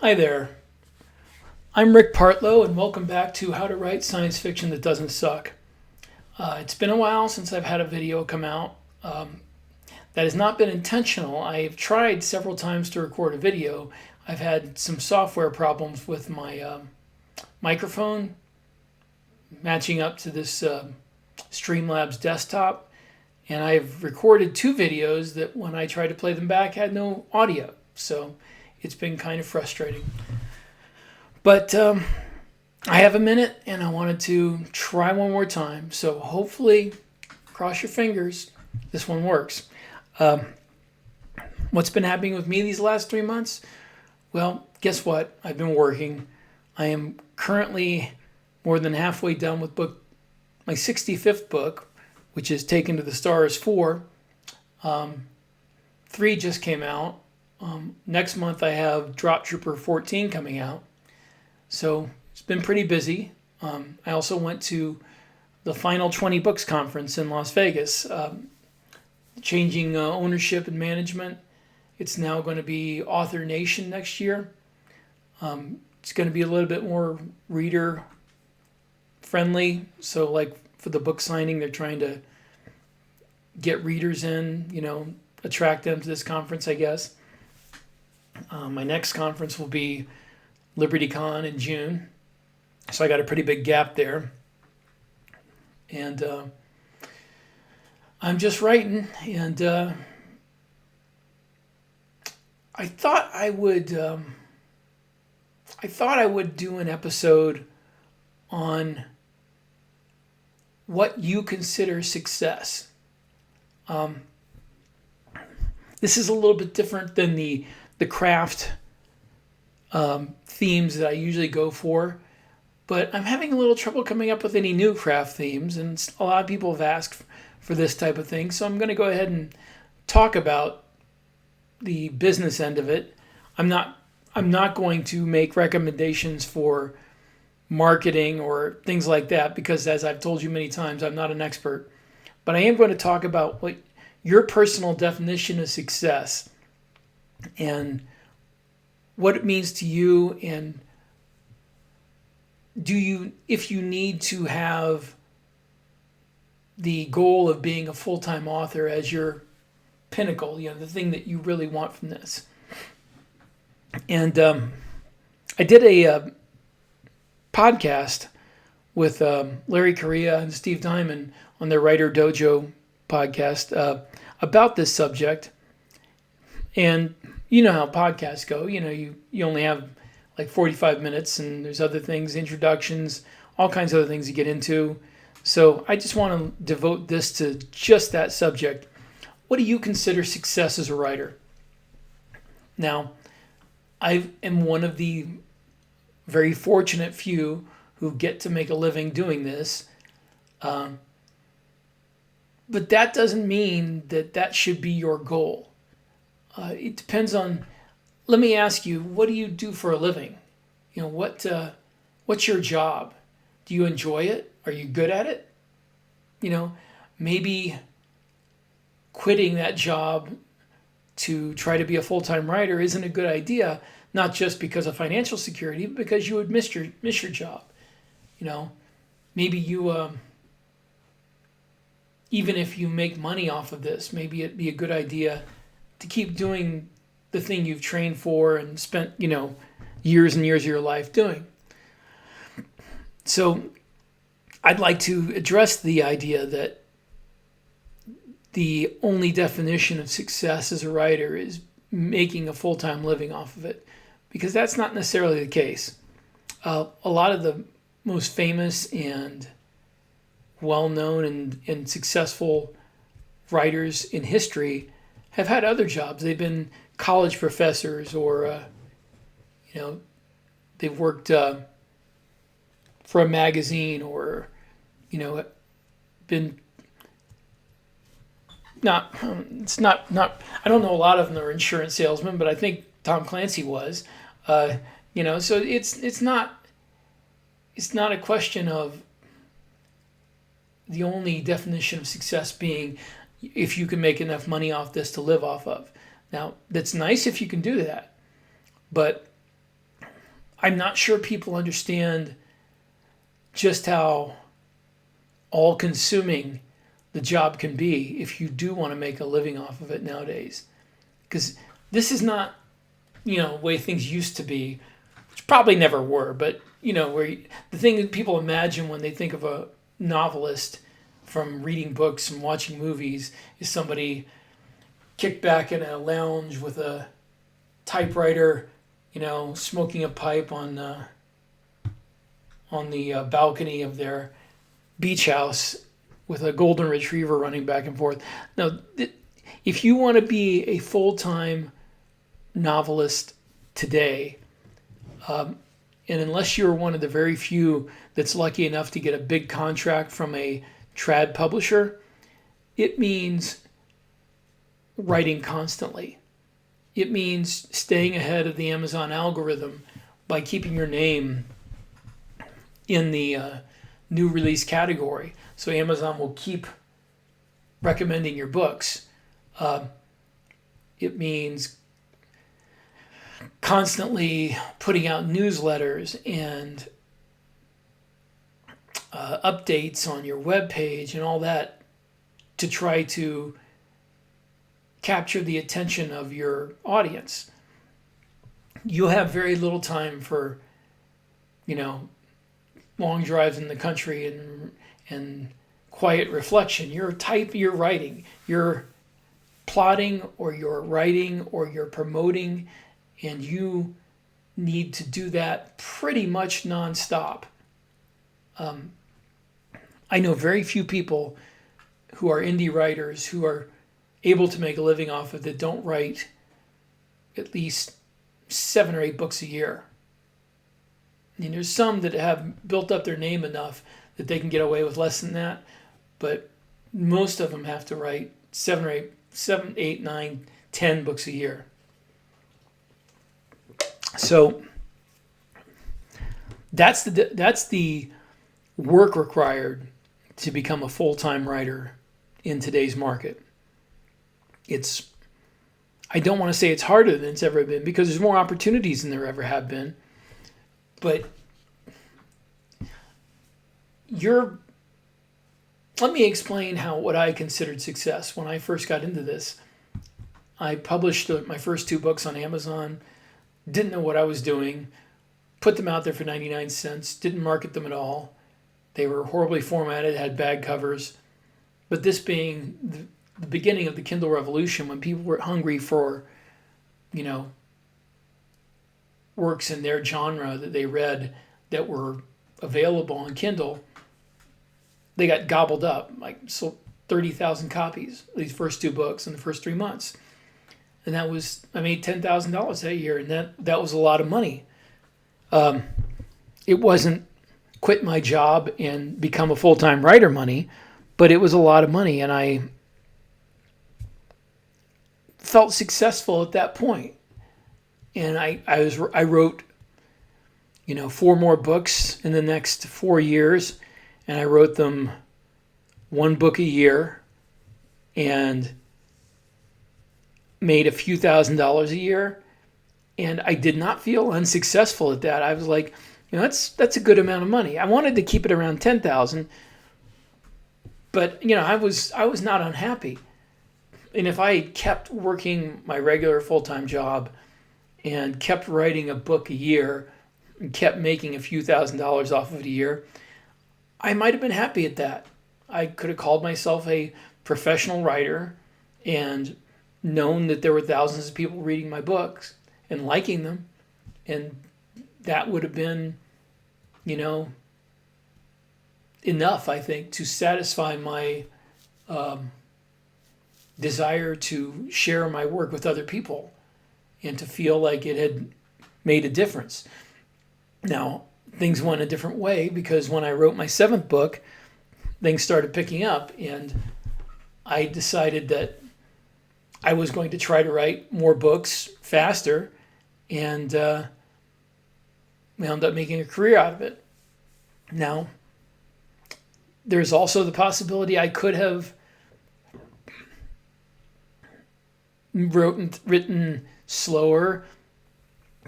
Hi there. I'm Rick Partlow, and welcome back to How to Write Science Fiction That Doesn't Suck. It's been a while since I've had a video come out. That has not been intentional. I've tried several times to record a video. I've had some software problems with my microphone matching up to this Streamlabs desktop, and I've recorded two videos that when I tried to play them back had no audio. So it's been kind of frustrating. But I have a minute and I wanted to try one more time. So hopefully, cross your fingers, this one works. What's been happening with me these last 3 months? Well, guess what? I've been working. I am currently more than halfway done with my 65th book, which is Taken to the Stars 4. 3 just came out. Next month I have Drop Trooper 14 coming out. So it's been pretty busy. I also went to the Final 20 Books Conference in Las Vegas, changing ownership and management. It's now going to be Author Nation next year. It's going to be a little bit more reader friendly. So like for the book signing, they're trying to get readers in, attract them to this conference, I guess. My next conference will be LibertyCon in June. So I got a pretty big gap there. And I'm just writing, and I thought I would do an episode on what you consider success. This is a little bit different than the craft themes that I usually go for, but I'm having a little trouble coming up with any new craft themes, and a lot of people have asked for this type of thing, so I'm going to go ahead and talk about the business end of it. I'm not going to make recommendations for marketing or things like that because, as I've told you many times, I'm not an expert, but I am going to talk about what your personal definition of success and what it means to you, and if you need to have the goal of being a full-time author as your pinnacle, the thing that you really want from this. And I did a podcast with Larry Correia and Steve Diamond on their Writer Dojo podcast about this subject. And you know how podcasts go. You only have like 45 minutes, and there's other things, introductions, all kinds of other things you get into. So I just want to devote this to just that subject. What do you consider success as a writer? Now, I am one of the very fortunate few who get to make a living doing this. But that doesn't mean that should be your goal. It depends on. Let me ask you, what do you do for a living? What's your job? Do you enjoy it? Are you good at it? Maybe quitting that job to try to be a full-time writer isn't a good idea, not just because of financial security, but because you would miss your job. Maybe you even if you make money off of this, maybe it'd be a good idea to keep doing the thing you've trained for and spent, years and years of your life doing. So I'd like to address the idea that the only definition of success as a writer is making a full-time living off of it, because that's not necessarily the case. A lot of the most famous and well-known and successful writers in history have had other jobs. They've been college professors, or they've worked for a magazine, or been not. It's not. I don't know a lot of them are insurance salesmen, but I think Tom Clancy was. So it's not a question of the only definition of success being if you can make enough money off this to live off of. Now, that's nice if you can do that, but I'm not sure people understand just how all-consuming the job can be if you do want to make a living off of it nowadays. Because this is not, the way things used to be, which probably never were, but, the thing that people imagine when they think of a novelist from reading books and watching movies is somebody kicked back in a lounge with a typewriter, smoking a pipe on the balcony of their beach house with a golden retriever running back and forth. No, if you want to be a full-time novelist today, and unless you're one of the very few that's lucky enough to get a big contract from a trad publisher, it means writing constantly. It means staying ahead of the Amazon algorithm by keeping your name in the new release category. So Amazon will keep recommending your books. It means constantly putting out newsletters and updates on your webpage and all that to try to capture the attention of your audience. You'll have very little time for, long drives in the country and quiet reflection. You're writing, you're plotting, or you're writing, or you're promoting, and you need to do that pretty much nonstop. I know very few people who are indie writers who are able to make a living off of it that don't write at least 7 or 8 books a year. There's some that have built up their name enough that they can get away with less than that, but most of them have to write 7, 8, 9, 10 books a year. So that's the work required to become a full-time writer in today's market. I don't want to say it's harder than it's ever been, because there's more opportunities than there ever have been. But let me explain what I considered success when I first got into this. I published my first 2 books on Amazon, didn't know what I was doing, put them out there for 99 cents, didn't market them at all. They were horribly formatted, had bad covers. But this being the beginning of the Kindle revolution, when people were hungry for, works in their genre that they read that were available on Kindle, they got gobbled up. Sold 30,000 copies of these first 2 books in the first 3 months. And I made $10,000 that year, and that was a lot of money. It wasn't quit my job and become a full-time writer money, but it was a lot of money, and I felt successful at that point. And I wrote, 4 more books in the next 4 years, and I wrote them 1 book a year, and made a few $1,000s a year. And I did not feel unsuccessful at that. I was like, that's a good amount of money. I wanted to keep it around 10,000, but I was not unhappy. And if I kept working my regular full-time job and kept writing a book a year and kept making a few $1,000s off of it a year, I might have been happy at that. I could have called myself a professional writer and known that there were thousands of people reading my books and liking them, and that would have been, enough, I think, to satisfy my desire to share my work with other people and to feel like it had made a difference. Now, things went a different way, because when I wrote my 7th book, things started picking up, and I decided that I was going to try to write more books faster, and I ended up making a career out of it. Now, there's also the possibility I could have written slower,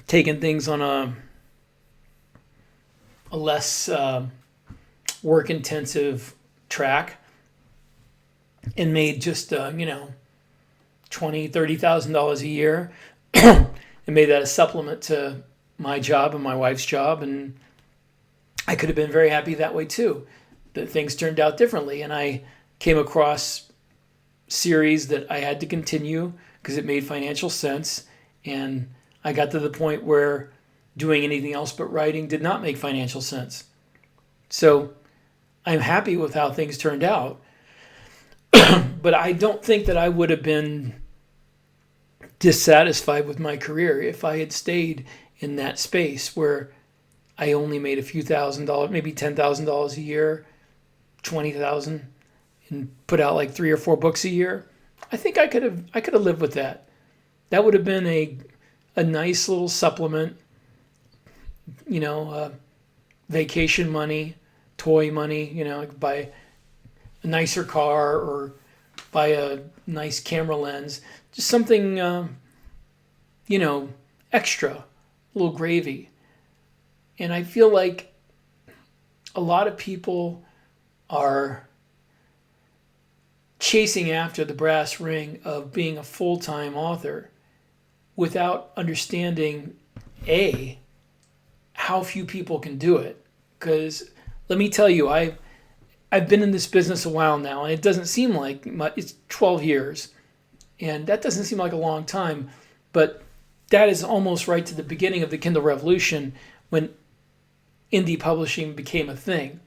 taken things on a a less work intensive track and made just $20,000-$30,000 a year, and made that a supplement to my job and my wife's job, and I could have been very happy that way too. That things turned out differently, and I came across series that I had to continue because it made financial sense, and I got to the point where doing anything else but writing did not make financial sense. So I'm happy with how things turned out, but I don't think that I would have been dissatisfied with my career if I had stayed in that space where I only made a few $1,000s, maybe $10,000 a year, 20,000, and put out like 3 or 4 books a year. I think I could have lived with that. That would have been a nice little supplement, vacation money, toy money, I could buy a nicer car or buy a nice camera lens, just something, extra, a little gravy. And I feel like a lot of people are chasing after the brass ring of being a full-time author without understanding, how few people can do it. Because let me tell you, I've been in this business a while now, and it doesn't seem like much. It's 12 years, and that doesn't seem like a long time, but that is almost right to the beginning of the Kindle revolution when indie publishing became a thing.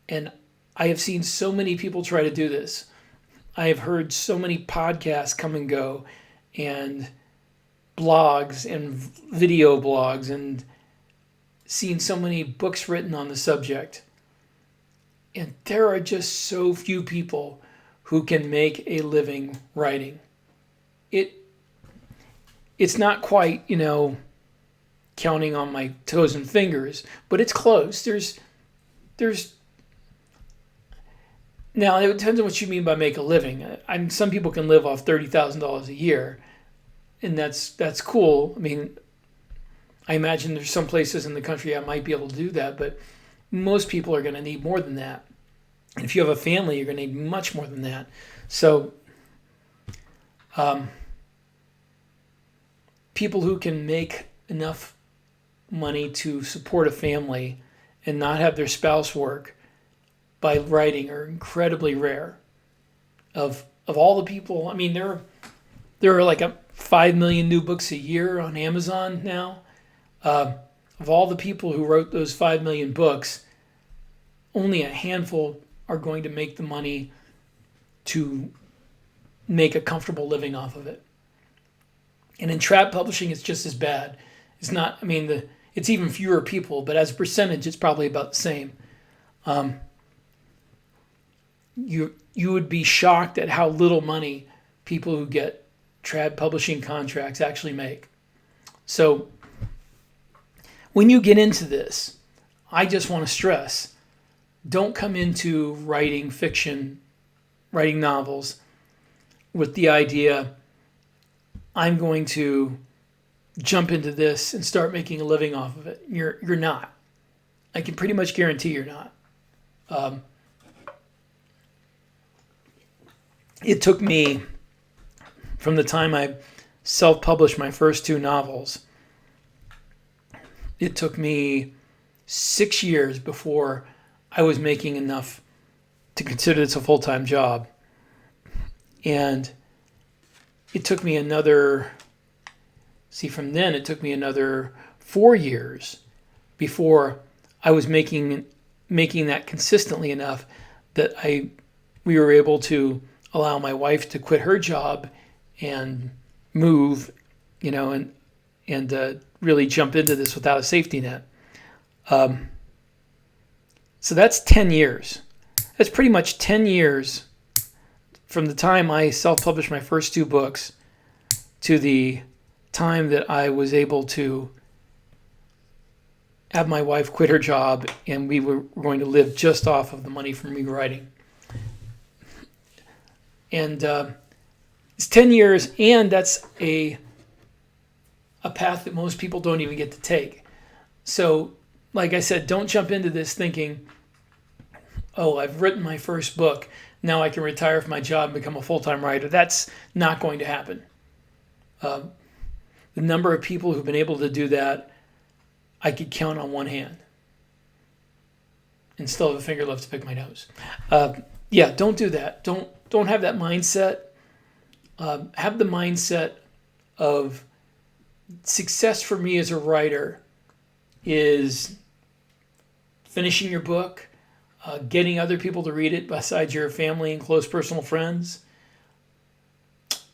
And I have seen so many people try to do this. I have heard so many podcasts come and go, and blogs and video blogs, and seen so many books written on the subject. And there are just so few people who can make a living writing. It's not quite, counting on my toes and fingers, but it's close. There's now it depends on what you mean by make a living. Some people can live off $30,000 a year, and that's cool. I mean, I imagine there's some places in the country I might be able to do that, but most people are going to need more than that. And if you have a family, you're going to need much more than that. So, people who can make enough money to support a family and not have their spouse work by writing are incredibly rare. Of all the people, I mean, there are like 5 million new books a year on Amazon now. Of all the people who wrote those 5 million books, only a handful are going to make the money to make a comfortable living off of it. And in trad publishing, it's just as bad. It's not, it's even fewer people, but as a percentage, it's probably about the same. You would be shocked at how little money people who get trad publishing contracts actually make. So when you get into this, I just want to stress, don't come into writing fiction, writing novels with the idea, I'm going to jump into this and start making a living off of it. You're not. I can pretty much guarantee you're not. It took me, from the time I self-published my first 2 novels, it took me 6 years before I was making enough to consider this a full-time job. And it took me another 4 years before I was making that consistently enough that we were able to allow my wife to quit her job and move, and really jump into this without a safety net. So that's 10 years. That's pretty much 10 years from the time I self-published my first 2 books to the time that I was able to have my wife quit her job and we were going to live just off of the money from me writing. And it's 10 years, and that's a path that most people don't even get to take. So like I said, don't jump into this thinking, oh, I've written my first book. Now I can retire from my job and become a full-time writer. That's not going to happen. The number of people who've been able to do that, I could count on one hand. And still have a finger left to pick my nose. Yeah, don't do that. Don't have that mindset. Have the mindset of success for me as a writer is finishing your book, getting other people to read it besides your family and close personal friends,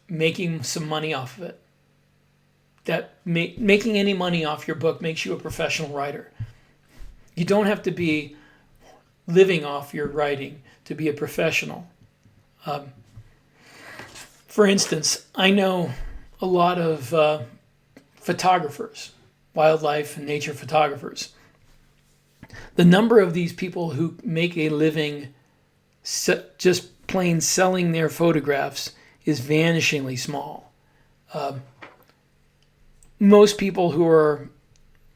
making some money off of it. Making any money off your book makes you a professional writer. You don't have to be living off your writing to be a professional. For instance, I know a lot of photographers, wildlife and nature photographers. The number of these people who make a living just plain selling their photographs is vanishingly small. Most people who are,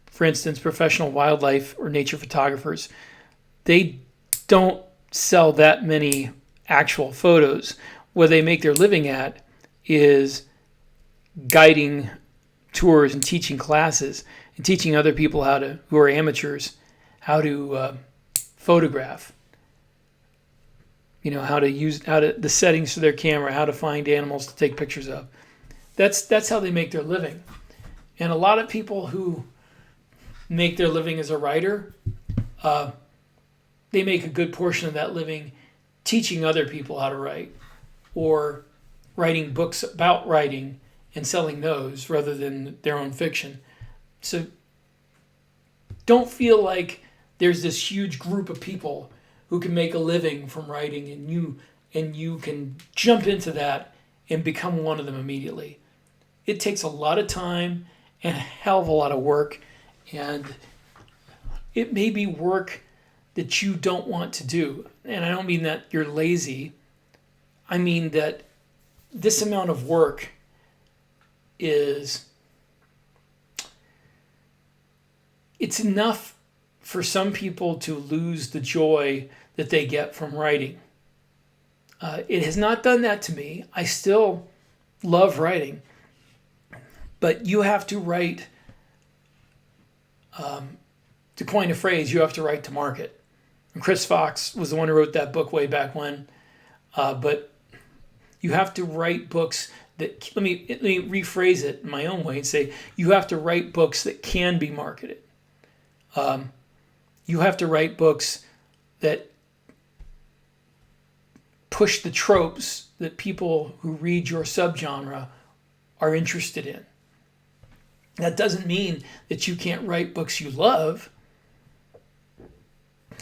for instance, professional wildlife or nature photographers, they don't sell that many actual photos. What they make their living at is guiding tours and teaching classes and teaching other people who are amateurs, how to photograph. How to use the settings for their camera, how to find animals to take pictures of. That's how they make their living. And a lot of people who make their living as a writer, they make a good portion of that living teaching other people how to write or writing books about writing and selling those rather than their own fiction. So don't feel like there's this huge group of people who can make a living from writing and you can jump into that and become one of them immediately. It takes a lot of time and a hell of a lot of work, and it may be work that you don't want to do. And I don't mean that you're lazy. I mean that this amount of work it's enough for some people to lose the joy that they get from writing. It has not done that to me. I still love writing, but you have to write, to coin a phrase, you have to write to market. And Chris Fox was the one who wrote that book way back when, but you have to write books that, let me rephrase it in my own way and say, you have to write books that can be marketed. You have to write books that push the tropes that people who read your subgenre are interested in. That doesn't mean that you can't write books you love,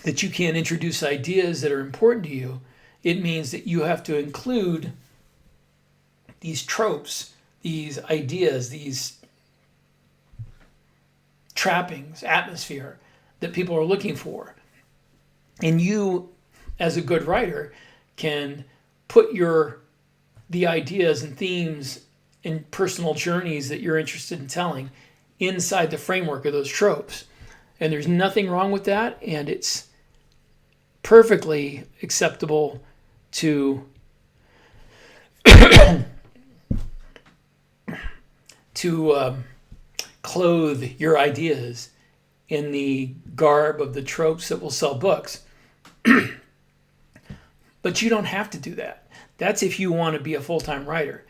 that you can't introduce ideas that are important to you. It means that you have to include these tropes, these ideas, these trappings, atmosphere that people are looking for. And you, as a good writer, can put the ideas and themes and personal journeys that you're interested in telling inside the framework of those tropes. And there's nothing wrong with that, and it's perfectly acceptable to clothe your ideas in the garb of the tropes that will sell books. But you don't have to do that. That's if you want to be a full-time writer.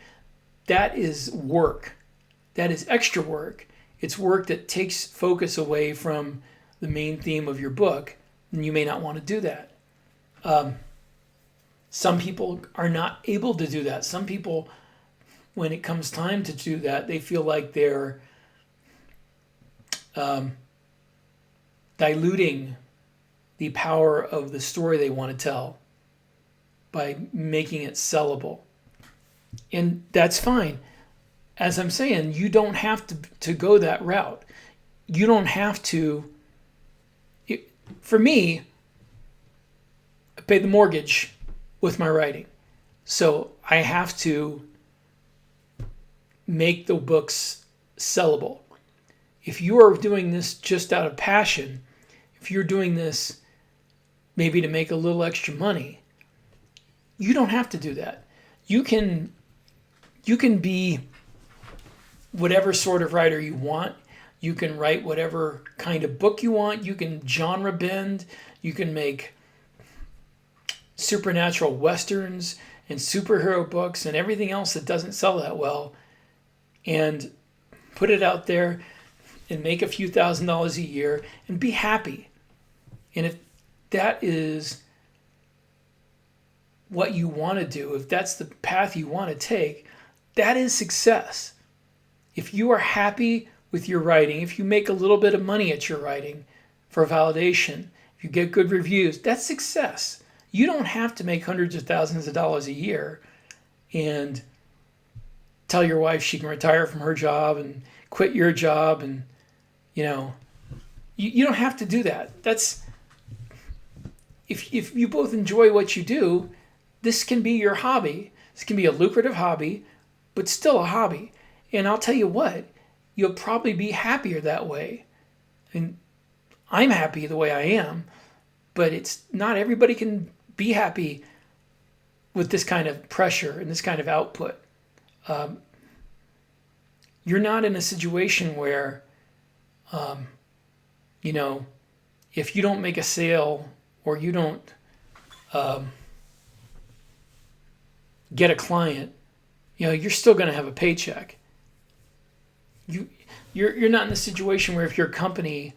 That is work. That is extra work. It's work that takes focus away from the main theme of your book, and you may not want to do that. Some people are not able to do that. Some people, when it comes time to do that, they feel like they're diluting the power of the story they want to tell by making it sellable. And that's fine. As I'm saying, you don't have to go that route. You don't have to. For me, I pay the mortgage with my writing. So I have to make the books sellable. If you are doing this just out of passion, if you're doing this maybe to make a little extra money, you don't have to do that. You can be whatever sort of writer you want. You can write whatever kind of book you want. You can genre bend. You can make supernatural westerns and superhero books and everything else that doesn't sell that well, and put it out there and make a few $1,000s a year and be happy. And if that is what you want to do, if that's the path you want to take, that is success. If you are happy with your writing, if you make a little bit of money at your writing for validation, if you get good reviews, that's success. You don't have to make hundreds of thousands of dollars a year and tell your wife she can retire from her job and quit your job, and you don't have to do that. That's if you both enjoy what you do, this can be your hobby. This can be a lucrative hobby, but still a hobby. And I'll tell you what, you'll probably be happier that way. And I'm happy the way I am, but it's not everybody can be happy with this kind of pressure and this kind of output. You're not in a situation where, if you don't make a sale or you don't get a client, you're still going to have a paycheck. You're not in a situation where if your company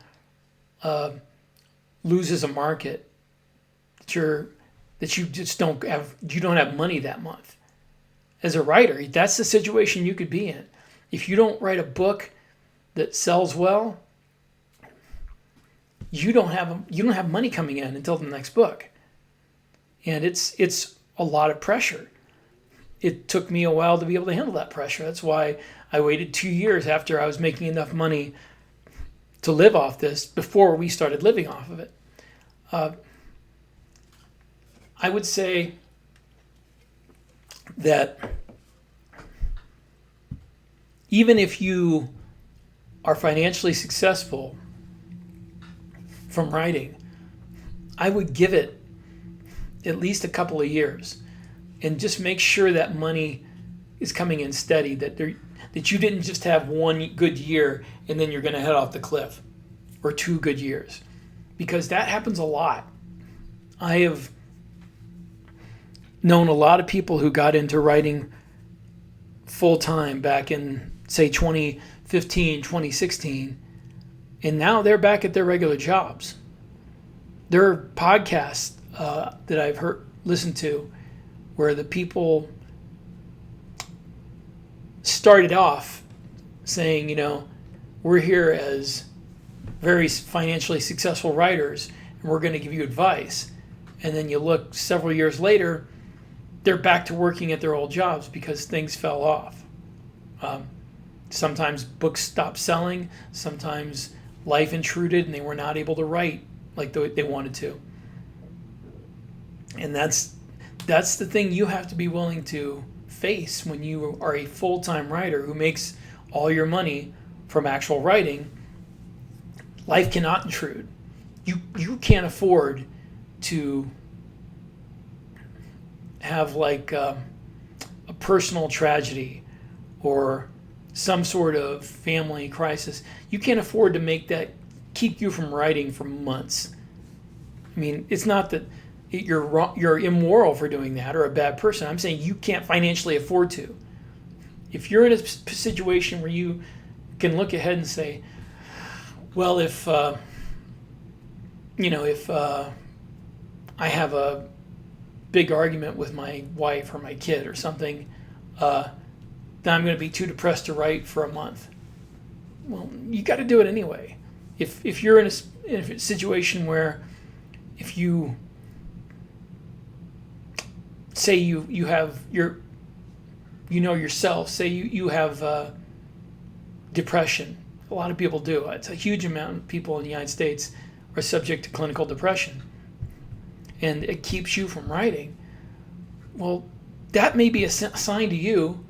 loses a market, that you just don't have money that month. As a writer, that's the situation you could be in. If you don't write a book that sells well, you don't have money coming in until the next book. And it's a lot of pressure. It took me a while to be able to handle that pressure. That's why I waited 2 years after I was making enough money to live off this before we started living off of it. I would say that even if you are financially successful from writing, I would give it at least a couple of years and just make sure that money is coming in steady, that you didn't just have one good year and then you're going to head off the cliff, or 2 good years, because that happens a lot. I have known a lot of people who got into writing full time back in, say, 2015, 2016, and now they're back at their regular jobs. There are podcasts that I've listened to where the people started off saying, we're here as very financially successful writers and we're going to give you advice. And then you look several years later, they're back to working at their old jobs because things fell off. Sometimes books stopped selling. Sometimes life intruded and they were not able to write like they wanted to. And that's the thing you have to be willing to face when you are a full-time writer who makes all your money from actual writing. Life cannot intrude. You can't afford to have like a personal tragedy or some sort of family crisis. You can't afford to make that keep you from writing for months. I mean, it's not that you're wrong, you're immoral for doing that or a bad person. I'm saying you can't financially afford to. If you're in a situation where you can look ahead and say, well, if I have a big argument with my wife or my kid or something, then I'm going to be too depressed to write for a month. Well, you got to do it anyway. If you're in a situation where if you say you have yourself, say you have depression. A lot of people do. It's a huge amount of people in the United States are subject to clinical depression. And it keeps you from writing. Well, that may be a sign to you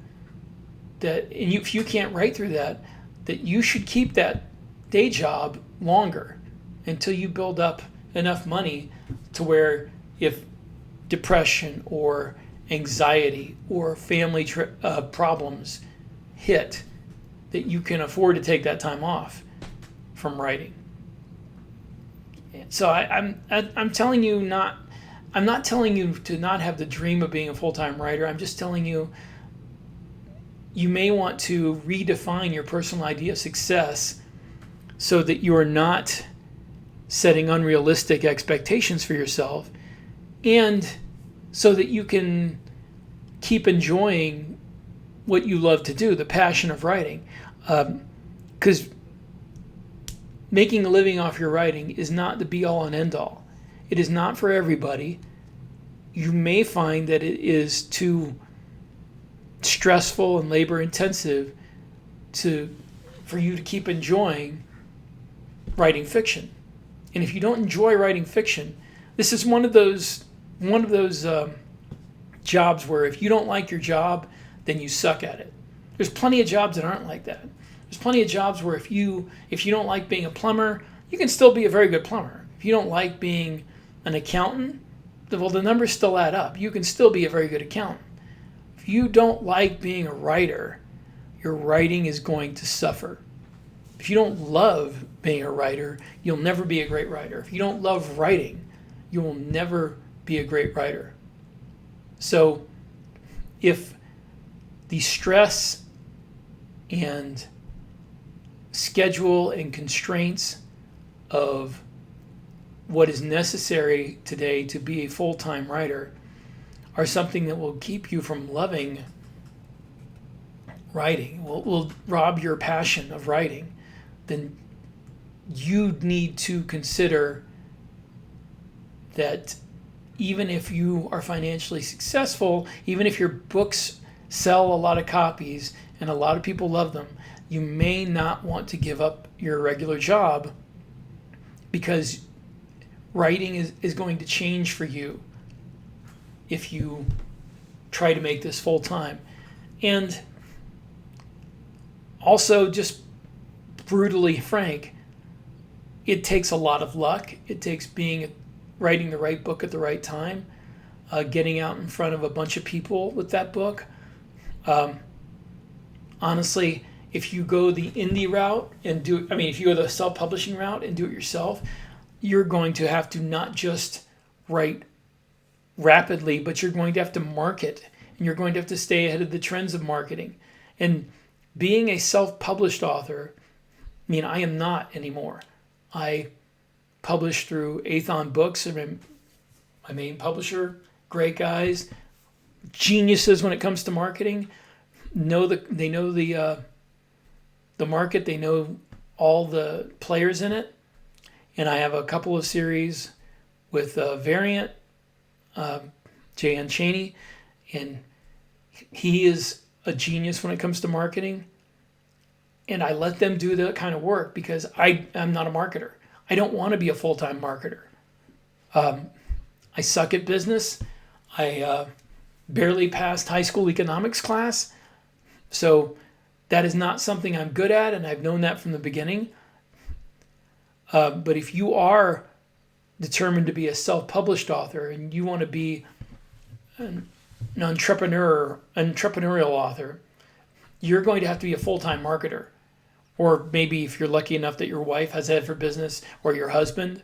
that if you can't write through that you should keep that day job longer until you build up enough money to where if depression or anxiety or family problems hit, that you can afford to take that time off from writing. So I'm telling you not. I'm not telling you to not have the dream of being a full-time writer. I'm just telling you you may want to redefine your personal idea of success so that you are not setting unrealistic expectations for yourself, and so that you can keep enjoying what you love to do, the passion of writing. Because making a living off your writing is not the be-all and end-all. It is not for everybody. You may find that it is too stressful and labor-intensive for you to keep enjoying writing fiction. And if you don't enjoy writing fiction, this is one of those jobs where if you don't like your job, then you suck at it. There's plenty of jobs that aren't like that. There's plenty of jobs where if you don't like being a plumber, you can still be a very good plumber. If you don't like being an accountant, well, the numbers still add up. You can still be a very good accountant. If you don't like being a writer, your writing is going to suffer. If you don't love being a writer, you'll never be a great writer. If you don't love writing, you will never be a great writer. So if the stress and schedule and constraints of what is necessary today to be a full-time writer are something that will keep you from loving writing, will rob your passion of writing, then you need to consider that even if you are financially successful, even if your books sell a lot of copies and a lot of people love them, you may not want to give up your regular job, because writing is going to change for you if you try to make this full time. And also, just brutally frank, it takes a lot of luck. It takes writing the right book at the right time, getting out in front of a bunch of people with that book. Honestly, if you go the indie route and if you go the self-publishing route and do it yourself, you're going to have to not just write rapidly, but you're going to have to market, and you're going to have to stay ahead of the trends of marketing. And being a self-published author, I am not anymore. I publish through Athon Books, my main publisher, great guys, geniuses when it comes to marketing. They know the market, they know all the players in it. And I have a couple of series with Variant, J.N. Chaney, and he is a genius when it comes to marketing. And I let them do that kind of work because I'm not a marketer. I don't want to be a full-time marketer. I suck at business. I barely passed high school economics class. So that is not something I'm good at, and I've known that from the beginning. But if you are determined to be a self-published author and you want to be an entrepreneurial author, you're going to have to be a full-time marketer. Or maybe if you're lucky enough that your wife has a head for business, or your husband,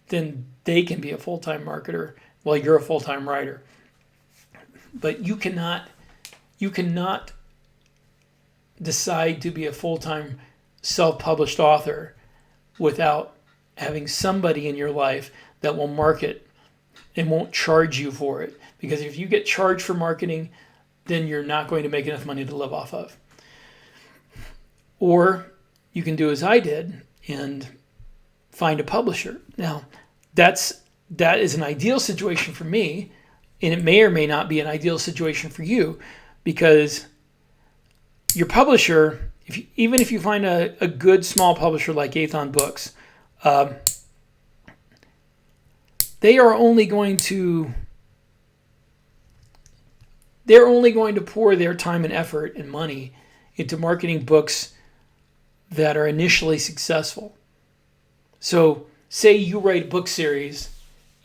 then they can be a full-time marketer while you're a full-time writer. But you cannot decide to be a full-time self-published author without having somebody in your life that will market and won't charge you for it. Because if you get charged for marketing, then you're not going to make enough money to live off of. Or you can do as I did and find a publisher. Now, that is an ideal situation for me, and it may or may not be an ideal situation for you, because your publisher, even if you find a good small publisher like Athon Books, they're only going to pour their time and effort and money into marketing books that are initially successful. So say you write a book series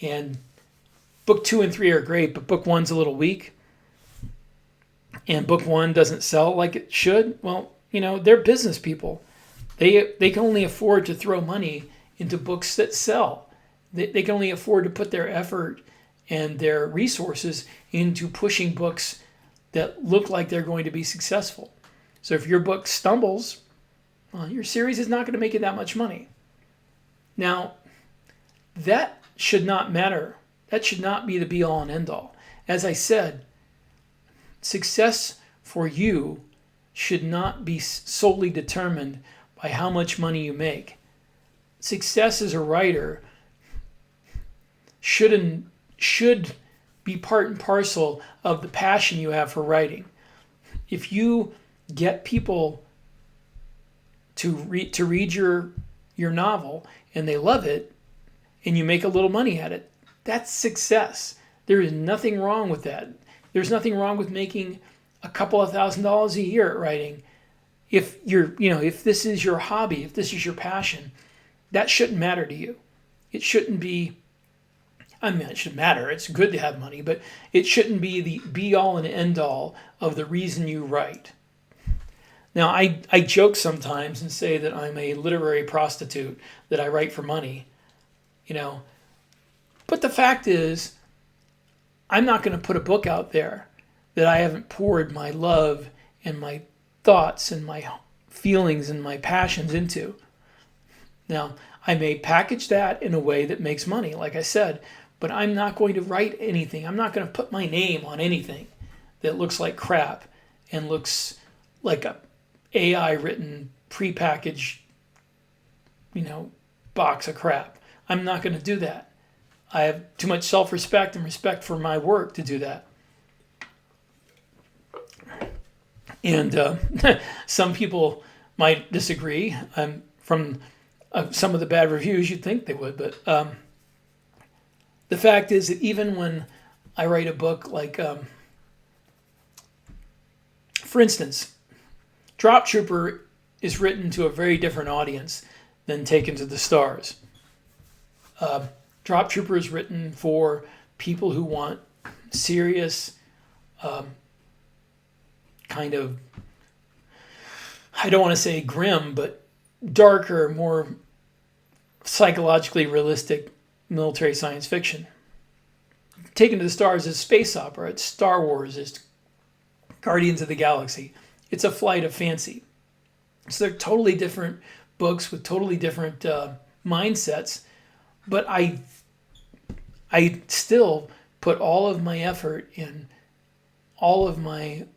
and book 2 and 3 are great, but book 1's a little weak and book 1 doesn't sell like it should. Well, they're business people. They can only afford to throw money into books that sell. They can only afford to put their effort and their resources into pushing books that look like they're going to be successful. So if your book stumbles, well, your series is not going to make you that much money. Now, that should not matter. That should not be the be-all and end-all. As I said, success for you should not be solely determined by how much money you make. Success as a writer should be part and parcel of the passion you have for writing. If you get people to read your novel and they love it and you make a little money at it, that's success. There is nothing wrong with that. There's nothing wrong with making a couple of $1,000s a year at writing. If if this is your hobby, if this is your passion, that shouldn't matter to you. It shouldn't be, it should matter. It's good to have money, but it shouldn't be the be all and end all of the reason you write. Now, I joke sometimes and say that I'm a literary prostitute, that I write for money, But the fact is, I'm not going to put a book out there that I haven't poured my love and my thoughts and my feelings and my passions into. Now, I may package that in a way that makes money, like I said, but I'm not going to write anything. I'm not going to put my name on anything that looks like crap and looks like a AI written prepackaged, box of crap. I'm not going to do that. I have too much self-respect and respect for my work to do that. And some people might disagree. From some of the bad reviews, you'd think they would, but the fact is that even when I write a book like, for instance, Drop Trooper is written to a very different audience than Taken to the Stars. Drop Trooper is written for people who want serious, kind of, I don't want to say grim, but darker, more psychologically realistic military science fiction. Taken to the Stars is space opera. It's Star Wars. It's Guardians of the Galaxy. It's a flight of fancy. So they're totally different books with totally different mindsets, but I still put all of my effort and all of my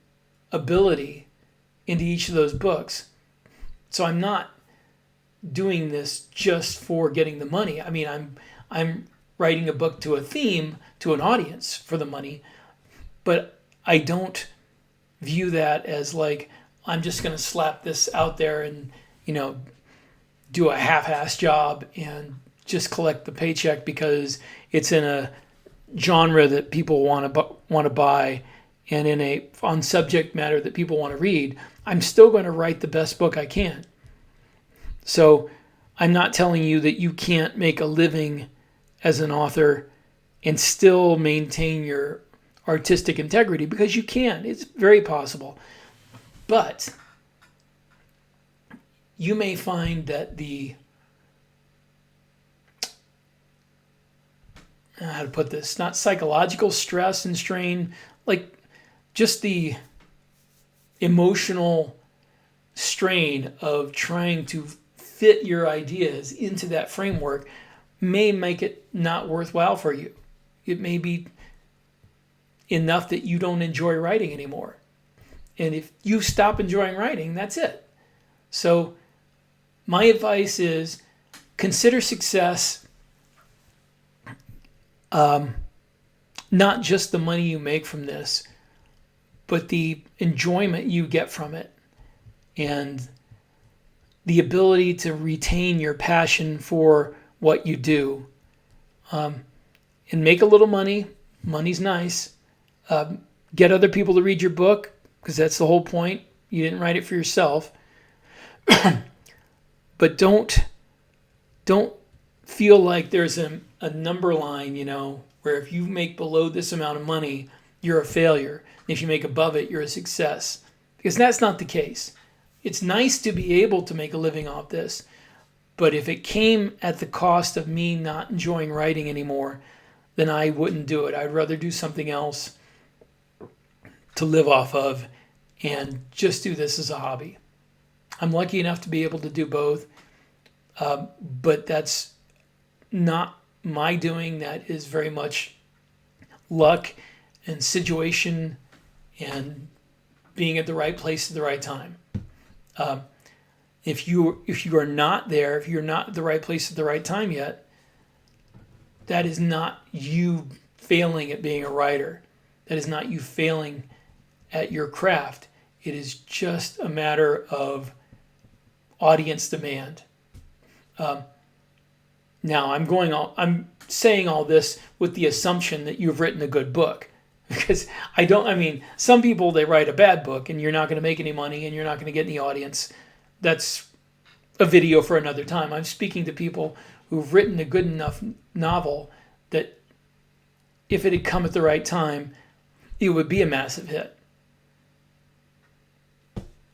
ability into each of those books. So I'm not doing this just for getting the money. I mean, I'm writing a book to a theme, to an audience for the money, but I don't view that as like, I'm just going to slap this out there and, do a half-ass job and just collect the paycheck because it's in a genre that people want to buy and on subject matter that people want to read. I'm still going to write the best book I can. So I'm not telling you that you can't make a living as an author and still maintain your artistic integrity, because you can. It's very possible. But you may find that how to put this, not psychological stress and strain, like just the emotional strain of trying to fit your ideas into that framework may make it not worthwhile for you. It may be enough that you don't enjoy writing anymore. And if you stop enjoying writing, that's it. So my advice is consider success not just the money you make from this, but the enjoyment you get from it and the ability to retain your passion for what you do, and make a little money. Money's nice. Get other people to read your book, because that's the whole point. You didn't write it for yourself. But don't feel like there's a number line, where if you make below this amount of money, you're a failure. If you make above it, you're a success. Because that's not the case. It's nice to be able to make a living off this, but if it came at the cost of me not enjoying writing anymore, then I wouldn't do it. I'd rather do something else to live off of and just do this as a hobby. I'm lucky enough to be able to do both, but that's not my doing. That is very much luck and situation and being at the right place at the right time. If you are not there, if you're not at the right place at the right time yet, that is not you failing at being a writer. That is not you failing at your craft. It is just a matter of audience demand. Now I'm saying all this with the assumption that you've written a good book, because some people, they write a bad book and you're not going to make any money and you're not going to get any audience. That's a video for another time. I'm speaking to people who've written a good enough novel that if it had come at the right time, it would be a massive hit.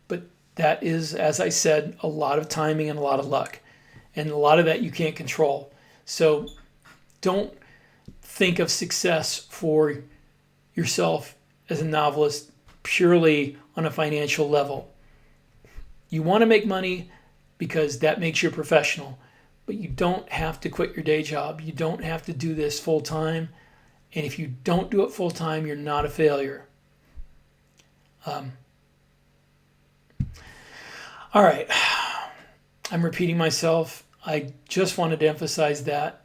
But that is, as I said, a lot of timing and a lot of luck. And a lot of that you can't control. So don't think of success for yourself as a novelist purely on a financial level. You want to make money because that makes you a professional, but you don't have to quit your day job. You don't have to do this full time. And if you don't do it full time, you're not a failure. All right. I'm repeating myself. I just wanted to emphasize that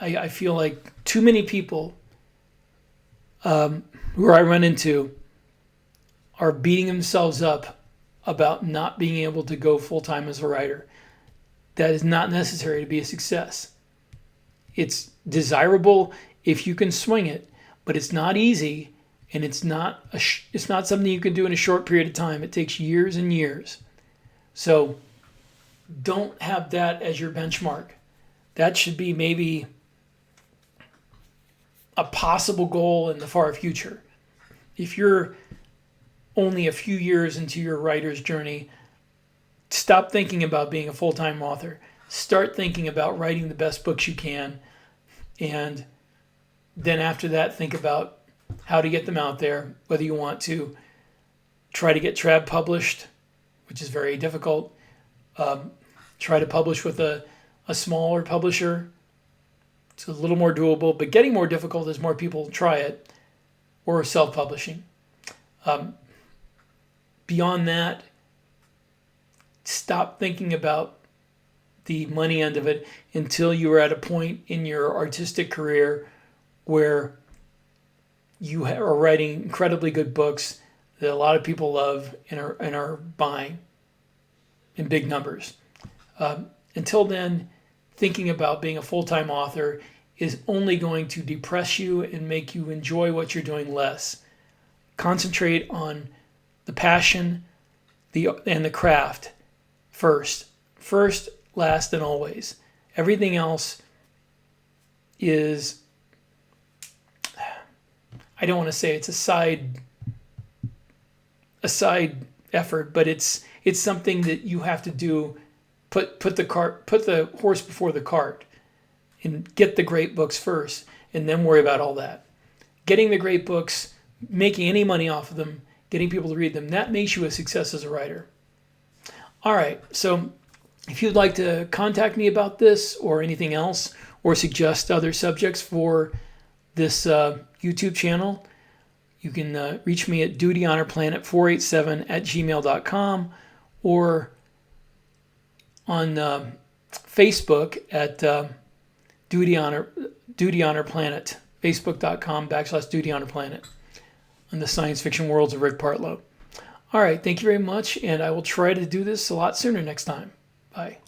I feel like too many people who I run into are beating themselves up about not being able to go full-time as a writer. That is not necessary to be a success. It's desirable if you can swing it, but it's not easy, and it's not something you can do in a short period of time. It takes years and years. So don't have that as your benchmark. That should be maybe a possible goal in the far future. If you're only a few years into your writer's journey, stop thinking about being a full-time author. Start thinking about writing the best books you can. And then after that, think about how to get them out there, whether you want to try to get trad published, which is very difficult. Try to publish with a smaller publisher. It's a little more doable, but getting more difficult as more people try it, or self-publishing. Beyond that, stop thinking about the money end of it until you are at a point in your artistic career where you are writing incredibly good books that a lot of people love and are buying in big numbers. Until then, thinking about being a full-time author is only going to depress you and make you enjoy what you're doing less. Concentrate on the passion and the craft first. First, last, and always. Everything else is, I don't want to say it's a side effort, but it's something that you have to do. Put the horse before the cart, and get the great books first, and then worry about all that. Getting the great books, making any money off of them, getting people to read them, that makes you a success as a writer. All right, so if you'd like to contact me about this or anything else, or suggest other subjects for this YouTube channel, you can reach me at dutyhonorplanet487@gmail.com, or on Facebook at Duty Honor Planet, facebook.com/Duty Honor Planet, on the Science Fiction Worlds of Rick Partlow. All right, thank you very much, and I will try to do this a lot sooner next time. Bye.